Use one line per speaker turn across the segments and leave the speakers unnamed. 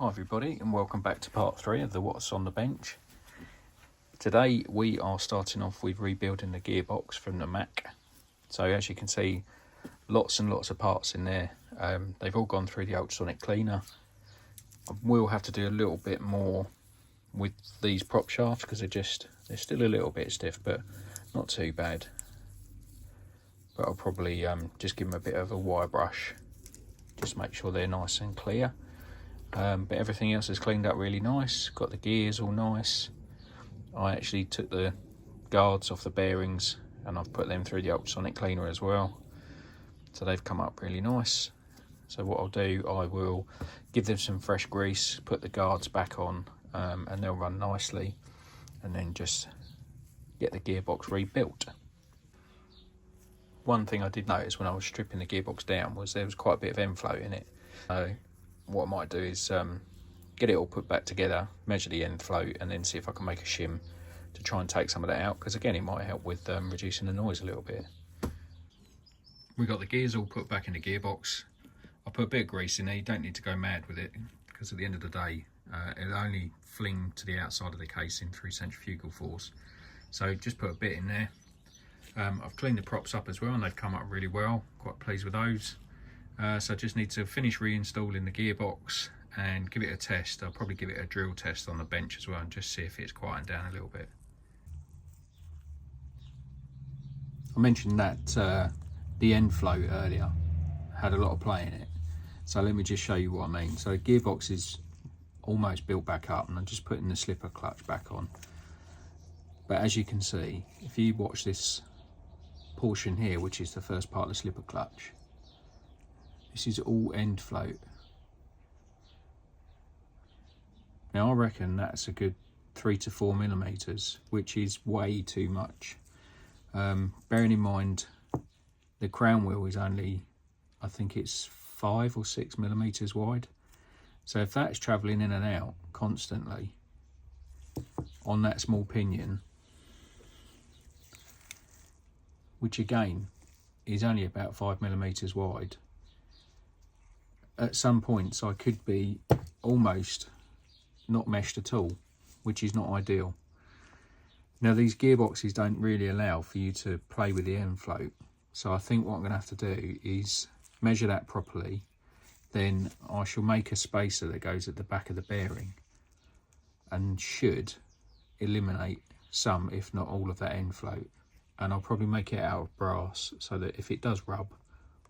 Hi everybody, and welcome back to part 3 of the What's on the Bench. Today we are starting off with rebuilding the gearbox from the Mac. So as you can see, lots and lots of parts in there. They've all gone through the ultrasonic cleaner. I will have to do a little bit more with these prop shafts because they're still a little bit stiff, but not too bad. But I'll probably just give them a bit of a wire brush, just make sure they're nice and clear. But everything else is cleaned up really nice. Got the gears all nice. I actually took the guards off the bearings and I've put them through the ultrasonic cleaner as well. So they've come up really nice. So what I'll do, I will give them some fresh grease, put the guards back on, and they'll run nicely. And then just get the gearbox rebuilt. One thing I did notice when I was stripping the gearbox down was there was quite a bit of end float in it. So what I might do is get it all put back together, measure the end float, and then see if I can make a shim to try and take some of that out, because again it might help with reducing the noise a little bit. We got the gears all put back in the gearbox. I put a bit of grease in there. You don't need to go mad with it, because at the end of the day it'll only fling to the outside of the casing through centrifugal force. So just put a bit in there. I've cleaned the props up as well and they've come up really well. Quite pleased with those. So I just need to finish reinstalling the gearbox and give it a test. I'll probably give it a drill test on the bench as well and just see if it's quieting down a little bit. I mentioned that the end float earlier had a lot of play in it. So let me just show you what I mean. So the gearbox is almost built back up and I'm just putting the slipper clutch back on. But as you can see, if you watch this portion here, which is the first part of the slipper clutch, this is all end float. Now I reckon that's a good 3 to 4 millimeters, which is way too much. Bearing in mind the crown wheel is only, I think it's 5 or 6 millimeters wide. So if that's traveling in and out constantly on that small pinion, which again is only about 5 millimeters wide, at some points I could be almost not meshed at all, which is not ideal. Now these gearboxes don't really allow for you to play with the end float, so I think what I'm going to have to do is measure that properly. Then I shall make a spacer that goes at the back of the bearing and should eliminate some, if not all, of that end float. And I'll probably make it out of brass so that if it does rub,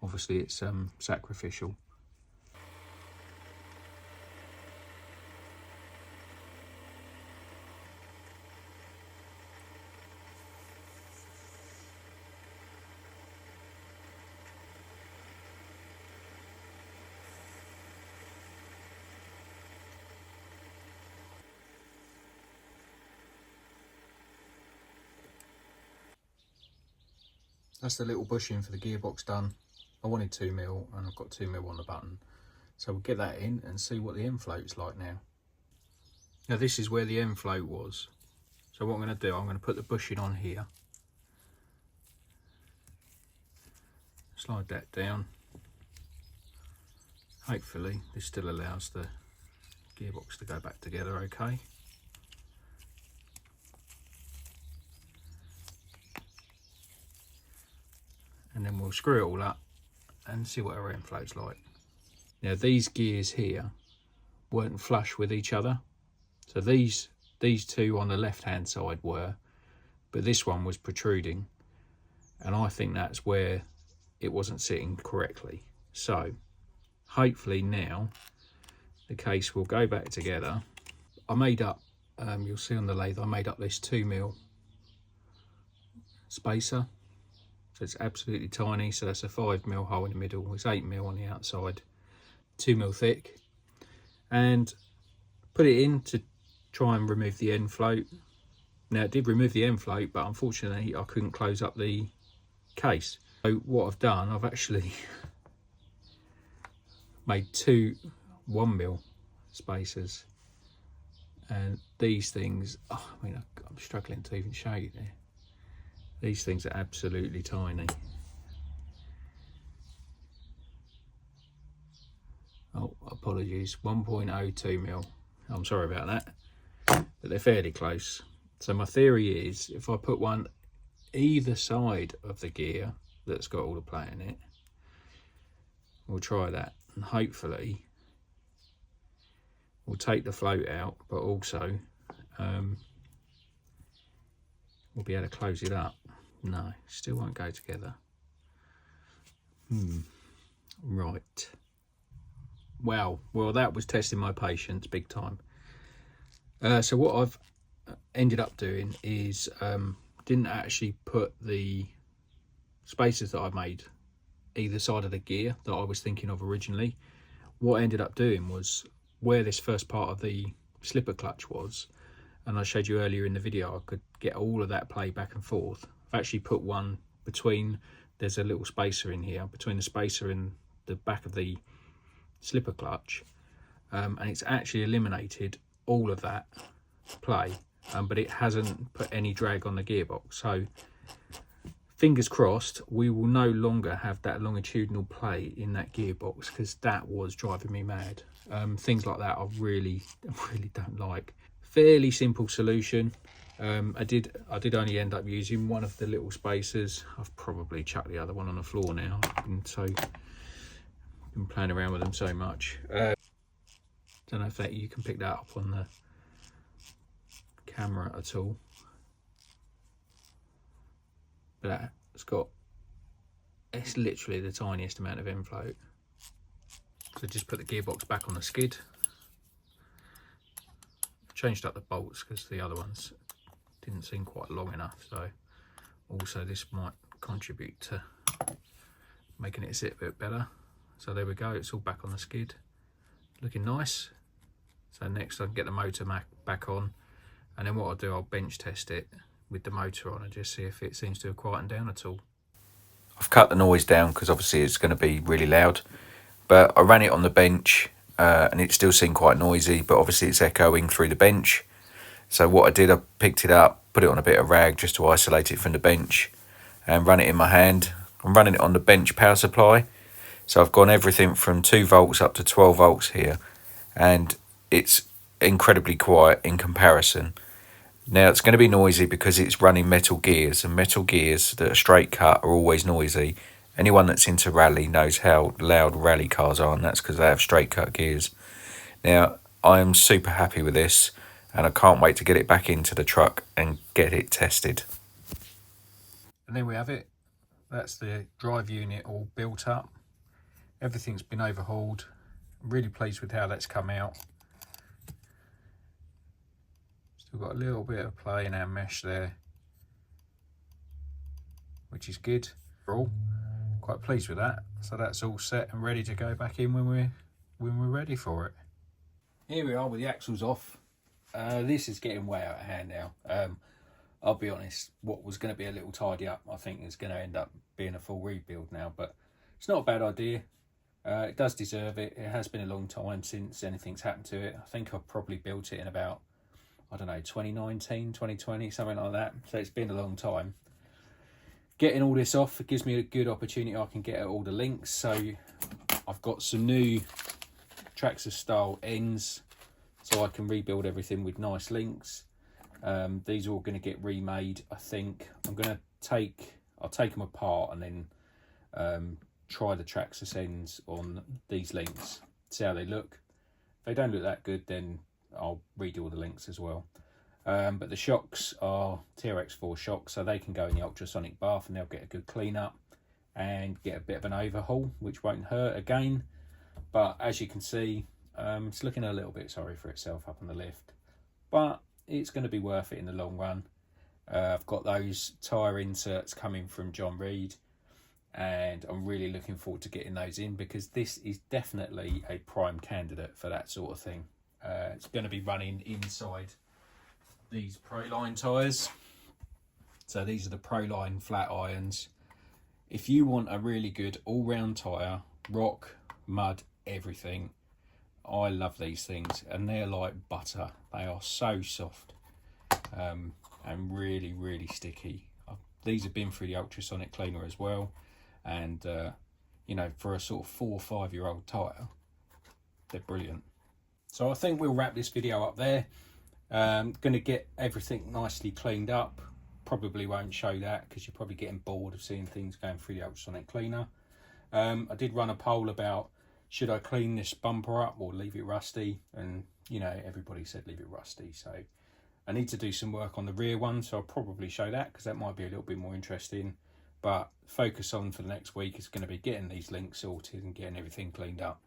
obviously it's sacrificial. That's the little bushing for the gearbox done. I wanted 2mm and I've got 2mm on the button. So we'll get that in and see what the end float's like now. Now this is where the end float was. So what I'm going to do, I'm going to put the bushing on here. Slide that down. Hopefully this still allows the gearbox to go back together okay. And then we'll screw it all up and see what our end float's like. Now these gears here weren't flush with each other. So these two on the left hand side were, but this one was protruding. And I think that's where it wasn't sitting correctly. So hopefully now the case will go back together. I made up, you'll see on the lathe, I made up this 2mm spacer. So it's absolutely tiny, so that's a 5mm hole in the middle, it's 8mm on the outside, 2mm thick. And put it in to try and remove the end float. Now it did remove the end float, but unfortunately I couldn't close up the case. So what I've done, I've actually made 2 1mm spacers. And these things, oh, I mean, I'm struggling to even show you there. These things are absolutely tiny. Oh, apologies, 1.02 mil. I'm sorry about that, but they're fairly close. So my theory is, if I put one either side of the gear that's got all the play in it, we'll try that, and hopefully we'll take the float out, but also we'll be able to close it up. No, still won't go together. Right. Wow, well that was testing my patience big time. So what I've ended up doing is didn't actually put the spacers that I made either side of the gear that I was thinking of originally. What I ended up doing was where this first part of the slipper clutch was, and I showed you earlier in the video, I could get all of that play back and forth. I've actually put one between, there's a little spacer in here, between the spacer and the back of the slipper clutch, and it's actually eliminated all of that play, but it hasn't put any drag on the gearbox. So fingers crossed we will no longer have that longitudinal play in that gearbox, because that was driving me mad. Things like that I really don't like. Fairly simple solution. I did only end up using one of the little spacers. I've probably chucked the other one on the floor now. Been playing around with them so much. Don't know if that you can pick that up on the camera at all, but it's literally the tiniest amount of end float. So just put the gearbox back on the skid. Changed up the bolts because the other ones didn't seem quite long enough, so also this might contribute to making it sit a bit better. So there we go, it's all back on the skid, looking nice. So next I can get the motor back on, and then what I'll do, I'll bench test it with the motor on and just see if it seems to have quietened down at all. I've cut the noise down because obviously it's going to be really loud, but I ran it on the bench and it still seemed quite noisy, but obviously it's echoing through the bench. So what I did, I picked it up, put it on a bit of rag just to isolate it from the bench, and run it in my hand. I'm running it on the bench power supply. So I've gone everything from 2 volts up to 12 volts here, and it's incredibly quiet in comparison. Now it's going to be noisy because it's running metal gears, and metal gears that are straight cut are always noisy. Anyone that's into rally knows how loud rally cars are, and that's because they have straight cut gears. Now I'm super happy with this, and I can't wait to get it back into the truck and get it tested. And there we have it. That's the drive unit all built up. Everything's been overhauled. I'm really pleased with how that's come out. Still got a little bit of play in our mesh there, which is good. We're all quite pleased with that. So that's all set and ready to go back in when we're ready for it. Here we are with the axles off. This is getting way out of hand now. I'll be honest, what was going to be a little tidy up, I think is going to end up being a full rebuild now, but it's not a bad idea. It does deserve it. It has been a long time since anything's happened to it. I think I've probably built it in about, I don't know, 2019, 2020, something like that. So it's been a long time. Getting all this off, it gives me a good opportunity. I can get at all the links. So I've got some new Traxxas style ends, so I can rebuild everything with nice links. These are all going to get remade, I think. I'll take them apart and then try the Traxxas ends on these links, see how they look. If they don't look that good, then I'll redo all the links as well. But the shocks are TRX4 shocks, so they can go in the ultrasonic bath and they'll get a good clean up and get a bit of an overhaul, which won't hurt again. But as you can see, it's looking a little bit sorry for itself up on the lift, but it's going to be worth it in the long run. I've got those tyre inserts coming from John Reed, and I'm really looking forward to getting those in, because this is definitely a prime candidate for that sort of thing. It's going to be running inside these Proline tyres. So these are the Proline flat irons. If you want a really good all-round tyre, rock, mud, everything, I love these things, and they're like butter. They are so soft and really, really sticky. These have been through the ultrasonic cleaner as well, and you know, for a sort of 4 or 5 year old tyre, they're brilliant. So I think we'll wrap this video up there. Going to get everything nicely cleaned up. Probably won't show that because you're probably getting bored of seeing things going through the ultrasonic cleaner. I did run a poll about should I clean this bumper up or leave it rusty, and you know, everybody said leave it rusty. So I need to do some work on the rear one, so I'll probably show that because that might be a little bit more interesting. But focus on for the next week is going to be getting these links sorted and getting everything cleaned up.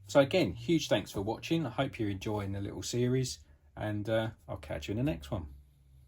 So again, huge thanks for watching. I hope you're enjoying the little series, and I'll catch you in the next one.